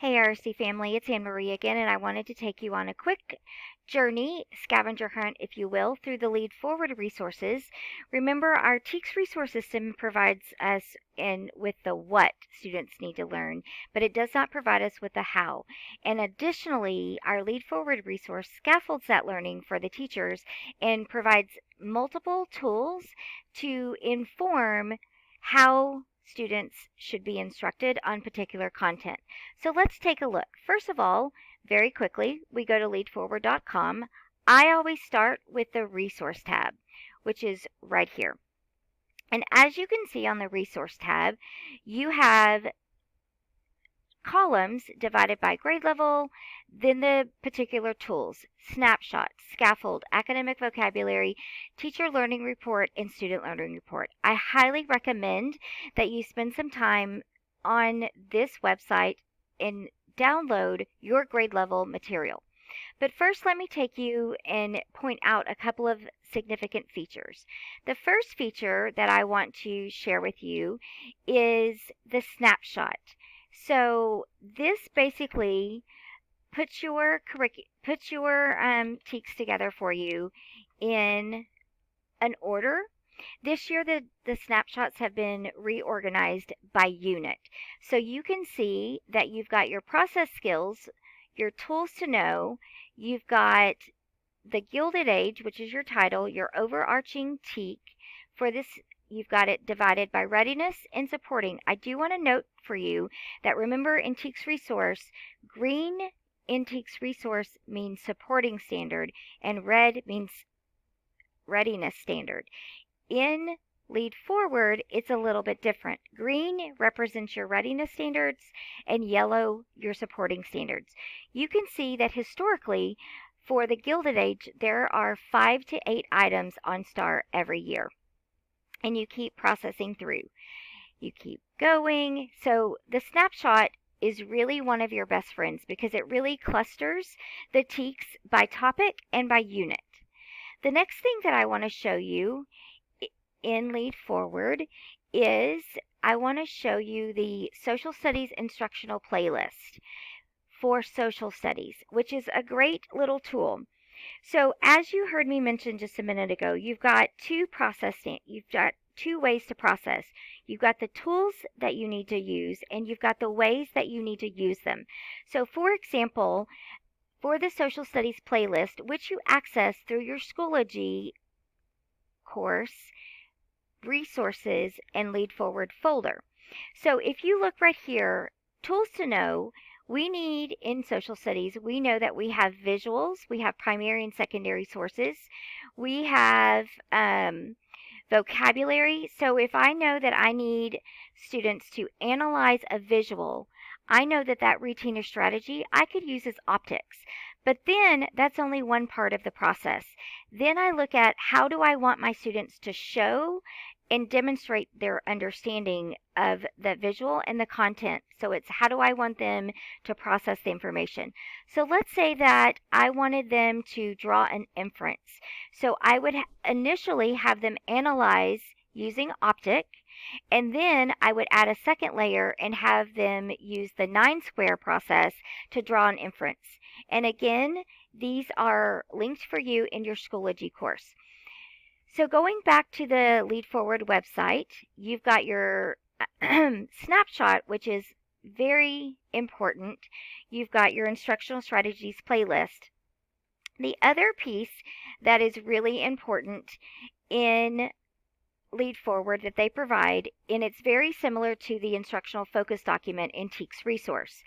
Hey RC family, it's Anne Marie again, and I wanted to take you on a quick journey, scavenger hunt, if you will, through the Lead Forward resources. Remember, our TEACS resource system provides us with the what students need to learn, but it does not provide us with the how. And additionally, our Lead Forward resource scaffolds that learning for the teachers and provides multiple tools to inform how students should be instructed on particular content. So let's take a look. First of all, very quickly, we go to leadforward.com. I always start with the resource tab, which is right here. And as you can see on the resource tab, you have columns divided by grade level, then the particular tools, Snapshot, Scaffold, Academic Vocabulary, Teacher Learning Report, and Student Learning Report. I highly recommend that you spend some time on this website and download your grade level material. But first, let me take you and point out a couple of significant features. The first feature that I want to share with you is the snapshot. So this basically puts your TEKS together for you in an order. This year, the snapshots have been reorganized by unit. So you can see that you've got your process skills, your tools to know, you've got the Gilded Age, which is your title, your overarching TEK. For this, you've got it divided by readiness and supporting. I do want to note for you that remember in TEKS resource, green in TEKS resource means supporting standard and red means readiness standard. In Lead Forward, it's a little bit different. Green represents your readiness standards and yellow your supporting standards. You can see that historically, for the Gilded Age, there are 5 to 8 items on STAR every year. And you keep processing through. You keep going. So the snapshot is really one of your best friends because it really clusters the TEKS by topic and by unit. The next thing that I want to show you in Lead Forward is I want to show you the Social Studies instructional playlist for social studies, which is a great little tool. So as you heard me mention just a minute ago, you've got two ways to process. You've got the tools that you need to use and you've got the ways that you need to use them. So for example, for the Social Studies playlist, which you access through your Schoology course, resources, and Lead Forward folder. So if you look right here, tools to know, we need in social studies, we know that we have visuals, we have primary and secondary sources, we have vocabulary. So if I know that I need students to analyze a visual, I know that that routine or strategy I could use as optics. But then that's only one part of the process. Then I look at how do I want my students to show and demonstrate their understanding of the visual and the content. So it's how do I want them to process the information. So let's say that I wanted them to draw an inference. So I would initially have them analyze using optic, and then I would add a second layer and have them use the 9-square process to draw an inference. And again, these are linked for you in your Schoology course. So going back to the Lead Forward website, you've got your snapshot, which is very important. You've got your instructional strategies playlist. The other piece that is really important in Lead Forward that they provide, and it's very similar to the instructional focus document in TEKS resource.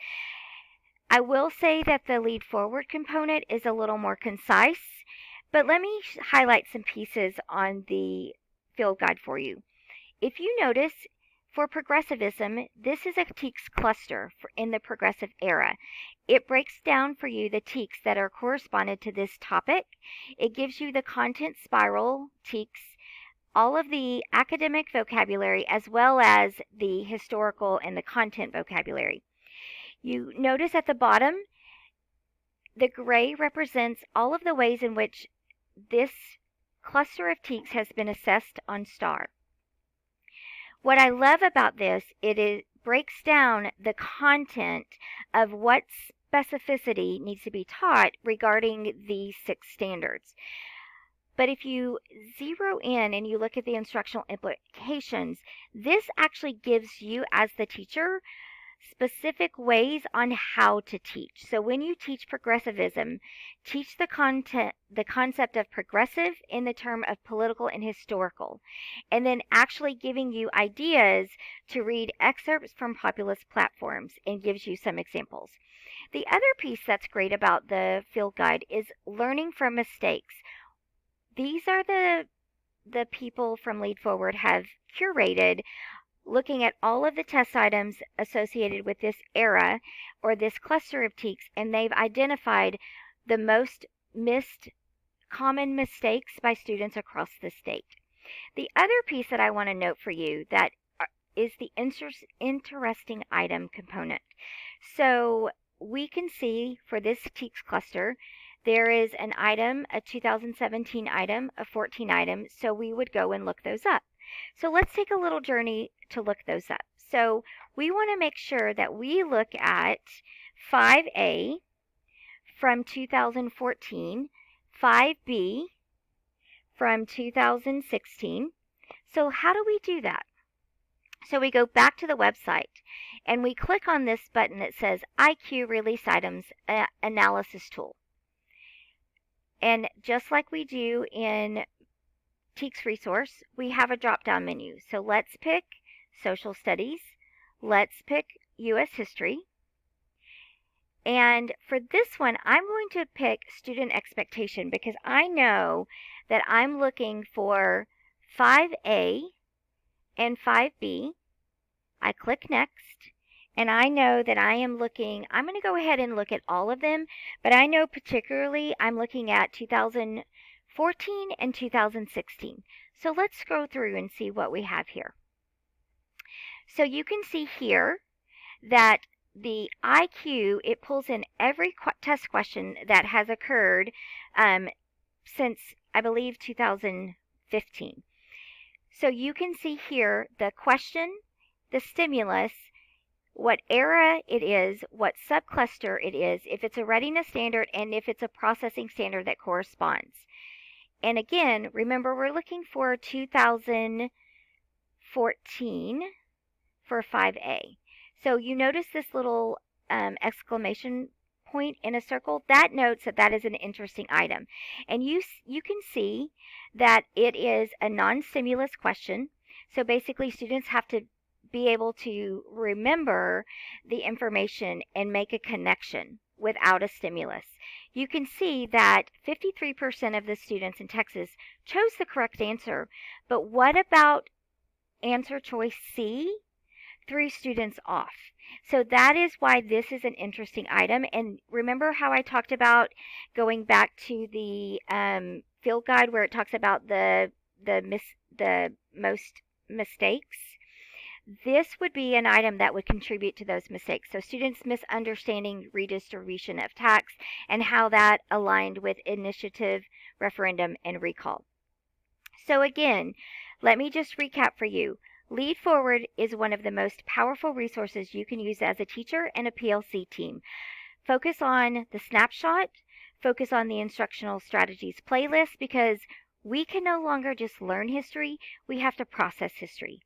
I will say that the Lead Forward component is a little more concise, but let me highlight some pieces on the field guide for you. If you notice, for progressivism, this is a TEKS cluster in the progressive era. It breaks down for you the TEKS that are corresponded to this topic. It gives you the content spiral TEKS, all of the academic vocabulary, as well as the historical and the content vocabulary. You notice at the bottom, the gray represents all of the ways in which this cluster of TEKS has been assessed on STAR. What I love about this, it breaks down the content of what specificity needs to be taught regarding these 6 standards. But if you zero in and you look at the instructional implications, this actually gives you as the teacher specific ways on how to teach. So when you teach progressivism, teach the concept of progressive in the term of political and historical, and then actually giving you ideas to read excerpts from populist platforms and gives you some examples. The other piece that's great about the field guide is learning from mistakes. These are the people from Lead Forward have curated looking at all of the test items associated with this era or this cluster of TEKS, and they've identified the most common mistakes by students across the state. The other piece that I want to note for you that is the interesting item component. So we can see for this TEKS cluster, there is an item, a 2017 item, a 14 item, so we would go and look those up. So let's take a little journey to look those up. So we want to make sure that we look at 5A from 2014, 5B from 2016. So how do we do that? So we go back to the website and we click on this button that says IQ Release Items Analysis Tool. And just like we do in TEKS resource, we have a drop-down menu. So let's pick Social Studies. Let's pick U.S. History. And for this one, I'm going to pick Student Expectation because I know that I'm looking for 5A and 5B. I click Next. And I know that I'm going to go ahead and look at all of them, but I know particularly I'm looking at 2014 and 2016. So let's scroll through and see what we have here. So you can see here that the IQ, it pulls in every test question that has occurred since, I believe, 2015. So you can see here the question, the stimulus, what era it is, what subcluster it is, if it's a readiness standard, and if it's a processing standard that corresponds. And again, remember we're looking for 2014 for 5A. So you notice this little exclamation point in a circle. That notes that that is an interesting item. And you can see that it is a non-stimulus question. So basically students have to be able to remember the information and make a connection without a stimulus. You can see that 53% of the students in Texas chose the correct answer, but what about answer choice C? 3 students off. So that is why this is an interesting item. And remember how I talked about going back to the field guide where it talks about the most mistakes? This would be an item that would contribute to those mistakes. So students misunderstanding redistribution of tax and how that aligned with initiative, referendum, and recall. So again, let me just recap for you. Lead Forward is one of the most powerful resources you can use as a teacher and a PLC team. Focus on the snapshot, focus on the instructional strategies playlist because we can no longer just learn history, we have to process history.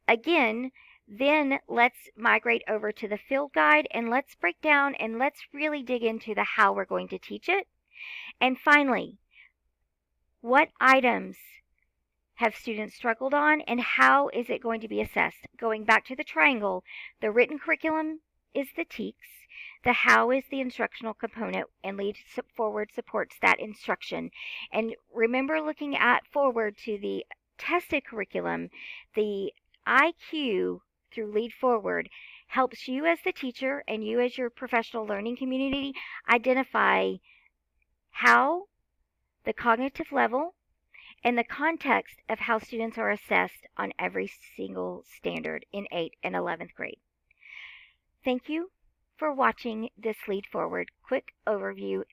Again, then let's migrate over to the field guide and let's break down and let's really dig into the how we're going to teach it. And finally, what items have students struggled on and how is it going to be assessed? Going back to the triangle, the written curriculum is the TEKS, the how is the instructional component, and Lead Forward supports that instruction. And remember looking at forward to the tested curriculum, the IQ through Lead Forward helps you as the teacher and you as your professional learning community identify how, the cognitive level, and the context of how students are assessed on every single standard in 8th and 11th grade. Thank you for watching this Lead Forward quick overview